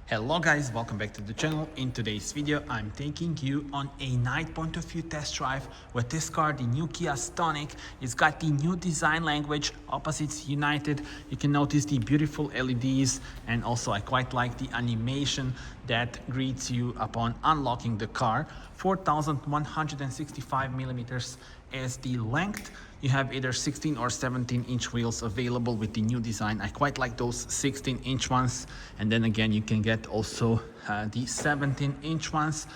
Hello guys, welcome back to the channel. In today's video, I'm taking you on a night point of view test drive with this car, the new Kia Stonic. It's got the new design language, opposites united. You can notice the beautiful LEDs, and also I quite like the animation that greets you upon unlocking the car. 4,165 millimeters is the length. You have either 16 or 17-inch wheels available with the new design. I quite like those 16-inch ones, and then again you can get also the 17-inch ones.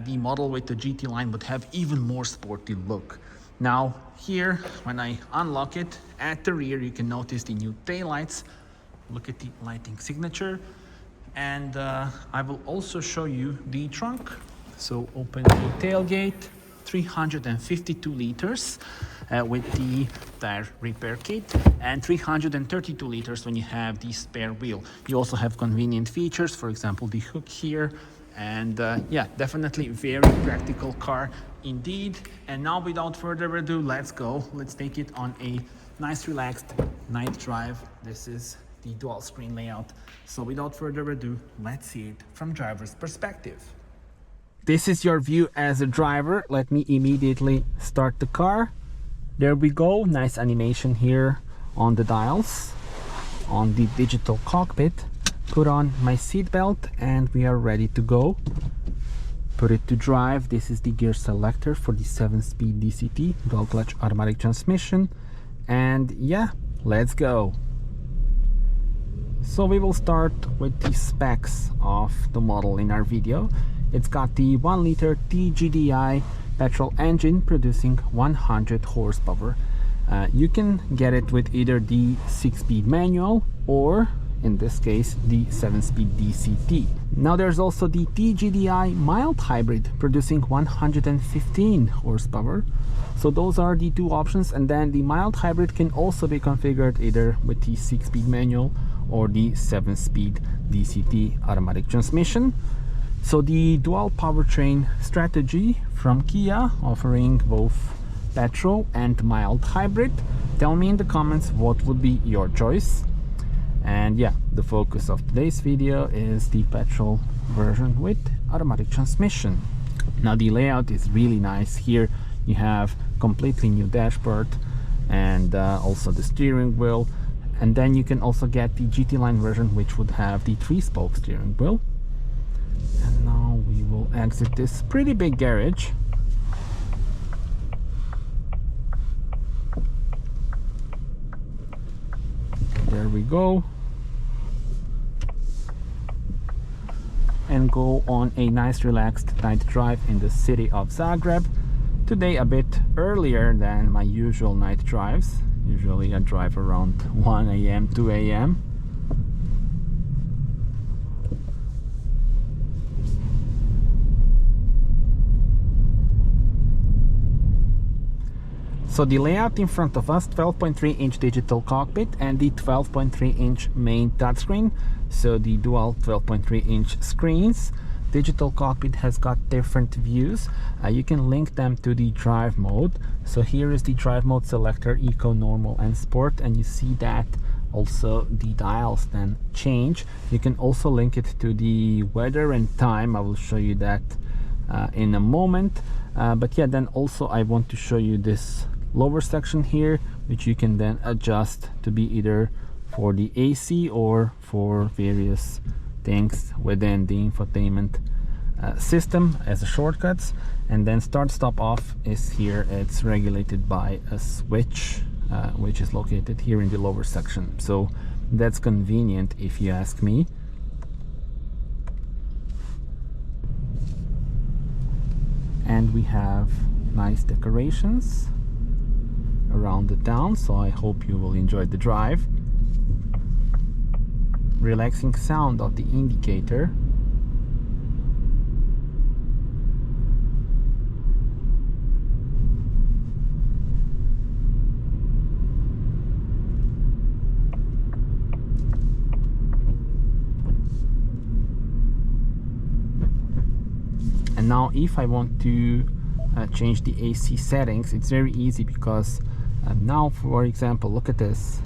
The model with the GT line would have even more sporty look. Now here, when I unlock it, at the rear you can notice the new taillights. Look at the lighting signature, and I will also show you the trunk. So open the tailgate. 352 liters with the tire repair kit, and 332 liters when you have the spare wheel. You also have convenient features, for example the hook here, and yeah, definitely very practical car indeed. And now without further ado, let's take it on a nice relaxed night drive. This is the dual screen layout, so without further ado, let's see it from driver's perspective. This is your view as a driver. Let me immediately start the car. There we go. Nice animation here on the dials, on the digital cockpit. Put on my seat belt and we are ready to go. Put it to drive. This is the gear selector for the 7-speed DCT, dual clutch automatic transmission. And yeah, let's go. So we will start with the specs of the model in our video. It's got the 1-liter T-GDI petrol engine producing 100 horsepower. You can get it with either the 6-speed manual or, in this case, the 7-speed DCT. Now there's also the T-GDI mild hybrid producing 115 horsepower. So those are the two options, and then the mild hybrid can also be configured either with the 6-speed manual or the 7-speed DCT automatic transmission. So the dual powertrain strategy from Kia, offering both petrol and mild hybrid. Tell me in the comments what would be your choice. And yeah, the focus of today's video is the petrol version with automatic transmission. Now the layout is really nice. Here you have completely new dashboard and also the steering wheel. And then you can also get the GT line version, which would have the 3-spoke steering wheel. And now we will exit this pretty big garage. There we go. And go on a nice relaxed night drive in the city of Zagreb. Today a bit earlier than my usual night drives. Usually I drive around 1 a.m., 2 a.m. So the layout in front of us, 12.3-inch digital cockpit and the 12.3-inch main touchscreen. So the dual 12.3-inch screens. Digital cockpit has got different views. You can link them to the drive mode. So here is the drive mode selector, Eco, Normal and Sport, and you see that also the dials then change. You can also link it to the weather and time. I will show you that in a moment. But yeah, then also I want to show you this lower section here, which you can then adjust to be either for the AC or for various things within the infotainment system as a shortcuts. And then start stop off is here. It's regulated by a switch which is located here in the lower section, so that's convenient if you ask me. And we have nice decorations around the town, so I hope you will enjoy the drive. Relaxing sound of the indicator. And now if I want to change the AC settings, it's very easy, because now, for example, look at this.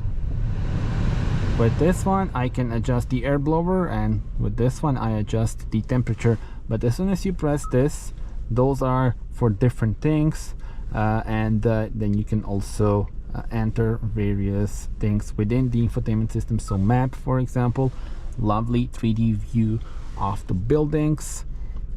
With this one I can adjust the air blower, and with this one I adjust the temperature. But as soon as you press this, those are for different things, and then you can also enter various things within the infotainment system. So map, for example, lovely 3D view of the buildings,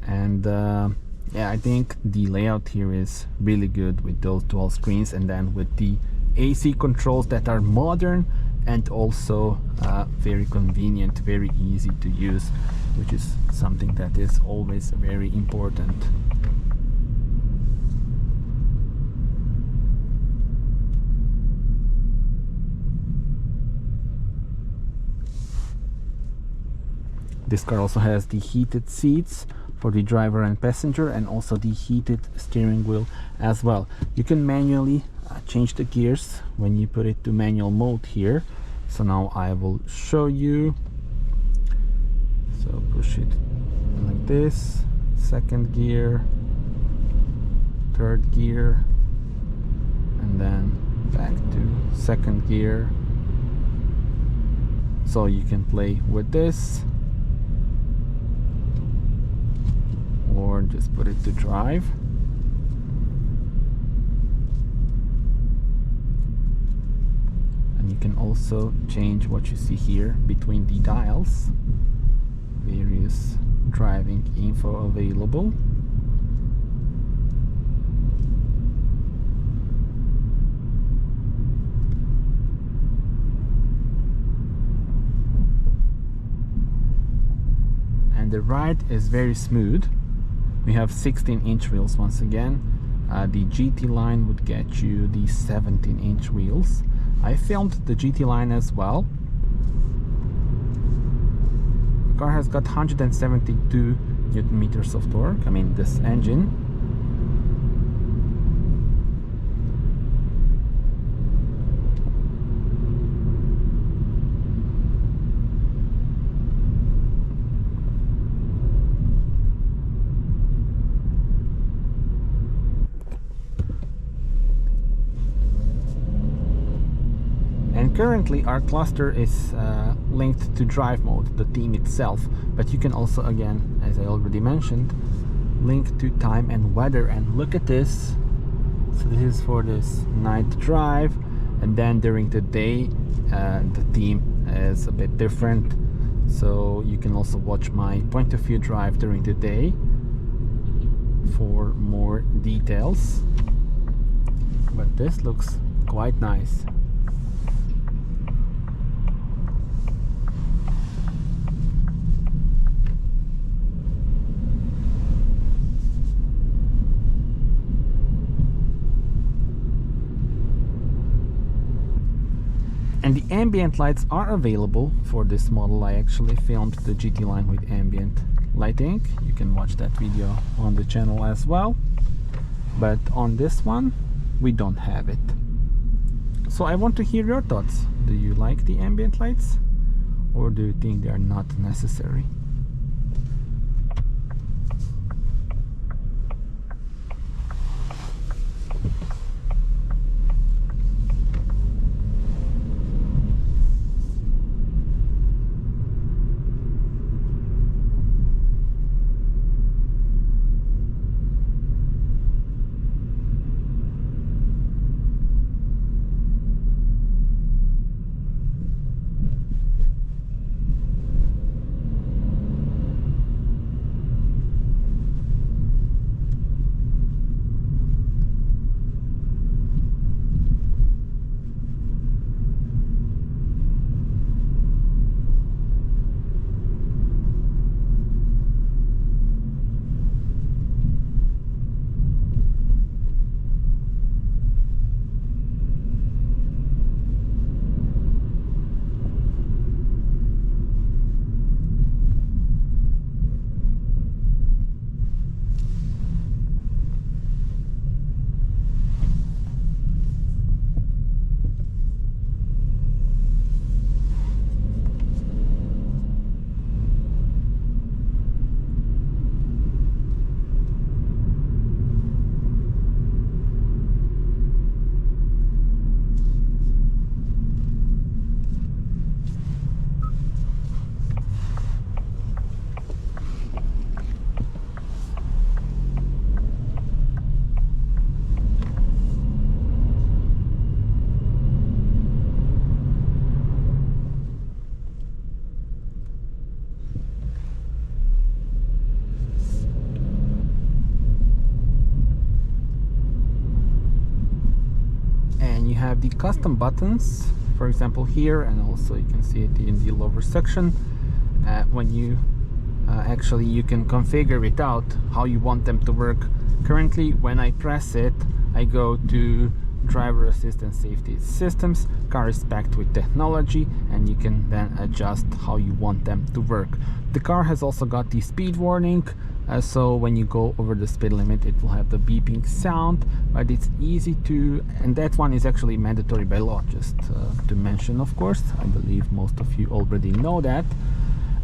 and yeah, I think the layout here is really good with those dual screens, and then with the AC controls that are modern and also very convenient, very easy to use, which is something that is always very important. This car also has the heated seats for the driver and passenger, and also the heated steering wheel as well. You can manually change the gears when you put it to manual mode here. So now I will show you. So push it like this, second gear, third gear, and then back to second gear. So you can play with this, or just put it to drive. And you can also change what you see here between the dials. Various driving info available. And the ride is very smooth. We have 16-inch wheels once again. The GT line would get you the 17-inch wheels. I filmed the GT line as well. The car has got 172 Newton meters of torque. I mean, this engine. Currently our cluster is linked to drive mode, the theme itself, but you can also, again, as I already mentioned, link to time and weather. And look at this. So this is for this night drive, and then during the day the theme is a bit different. So you can also watch my point of view drive during the day for more details. But this looks quite nice. And the ambient lights are available for this model. I actually filmed the GT line with ambient lighting. You can watch that video on the channel as well. But on this one, we don't have it. So I want to hear your thoughts. Do you like the ambient lights, or do you think they are not necessary? the custom buttons, for example here, and also you can see it in the lower section. When you actually you can configure it out how you want them to work. Currently, when I press it, I go to driver assistance safety systems. Car is packed with technology, and you can then adjust how you want them to work. The car has also got the speed warning, so when you go over the speed limit it will have the beeping sound, but it's easy to, and that one is actually mandatory by law, just to mention, of course. I believe most of you already know that.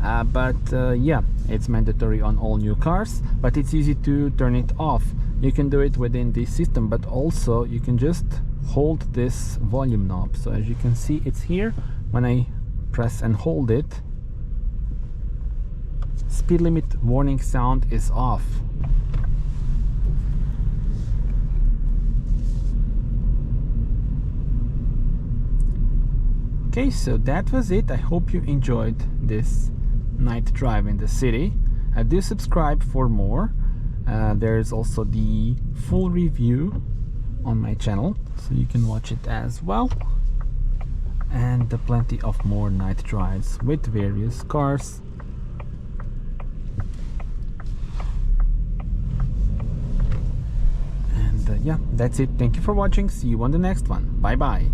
Yeah, it's mandatory on all new cars, but it's easy to turn it off. You can do it within the system, but also you can just hold this volume knob. So as you can see, it's here. When I press and hold it, speed limit warning sound is off. Okay, so that was it. I hope you enjoyed this night drive in the city. Do subscribe for more. There's also the full review on my channel, so you can watch it as well. And plenty of more night drives with various cars. And yeah, that's it. Thank you for watching. See you on the next one. Bye bye.